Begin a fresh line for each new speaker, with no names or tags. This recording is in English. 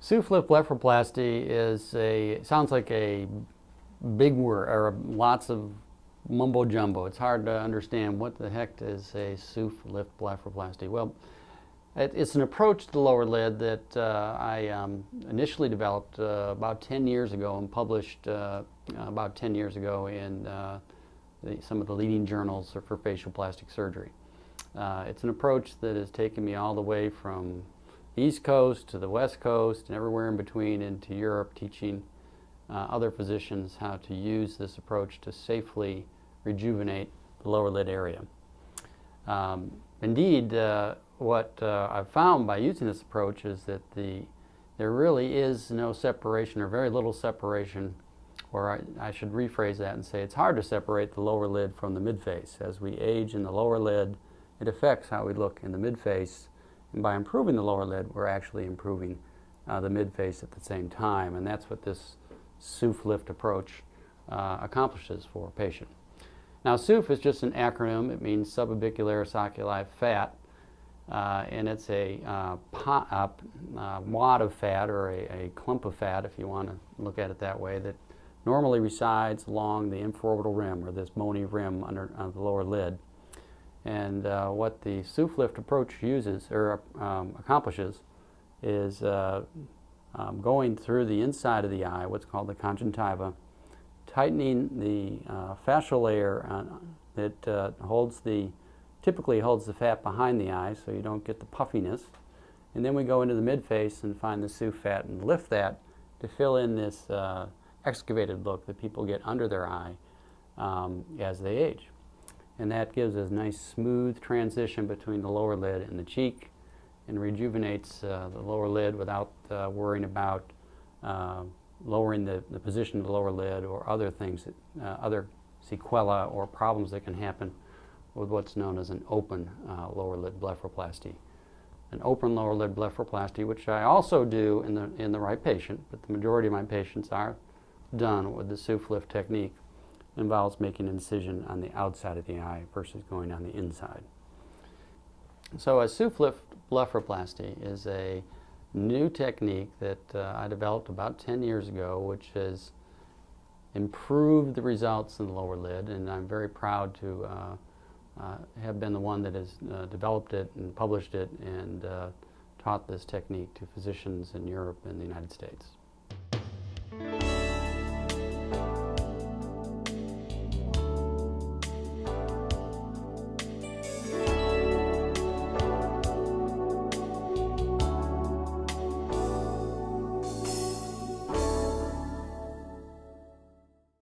SUFlip blepharoplasty sounds like a big word, or lots of mumbo jumbo. It's hard to understand what the heck is a SUFlip blepharoplasty. Well, it's an approach to the lower lid that I initially developed about 10 years ago and published about 10 years ago in some of the leading journals for facial plastic surgery. It's an approach that has taken me all the way from the East Coast to the West Coast and everywhere in between into Europe, teaching other physicians how to use this approach to safely rejuvenate the lower lid area. Indeed, what I've found by using this approach is that there really is no separation, or very little separation, or I should rephrase that and say it's hard to separate the lower lid from the midface. As we age in the lower lid, it affects how we look in the midface, and by improving the lower lid, we're actually improving the midface at the same time, and that's what this SUFlip approach accomplishes for a patient. Now, SUF is just an acronym. It means suborbicularis oculi fat, and it's a wad of fat, or a clump of fat, if you want to look at it that way, that normally resides along the infraorbital rim, or this bony rim under the lower lid. And what the SUFlip approach uses, or accomplishes, is going through the inside of the eye, what's called the conjunctiva, tightening the fascial layer that typically holds the fat behind the eye, so you don't get the puffiness. And then we go into the midface and find the SUF fat and lift that to fill in this excavated look that people get under their eye as they age. And that gives us a nice smooth transition between the lower lid and the cheek, and rejuvenates the lower lid without worrying about lowering the position of the lower lid, or other things, other sequelae or problems that can happen with what's known as an open lower lid blepharoplasty. An open lower lid blepharoplasty, which I also do in the right patient, but the majority of my patients are done with the SUFlip technique, involves making an incision on the outside of the eye versus going on the inside. So a SUFlip blepharoplasty is a new technique that I developed about 10 years ago, which has improved the results in the lower lid, and I'm very proud to have been the one that has developed it and published it and taught this technique to physicians in Europe and the United States.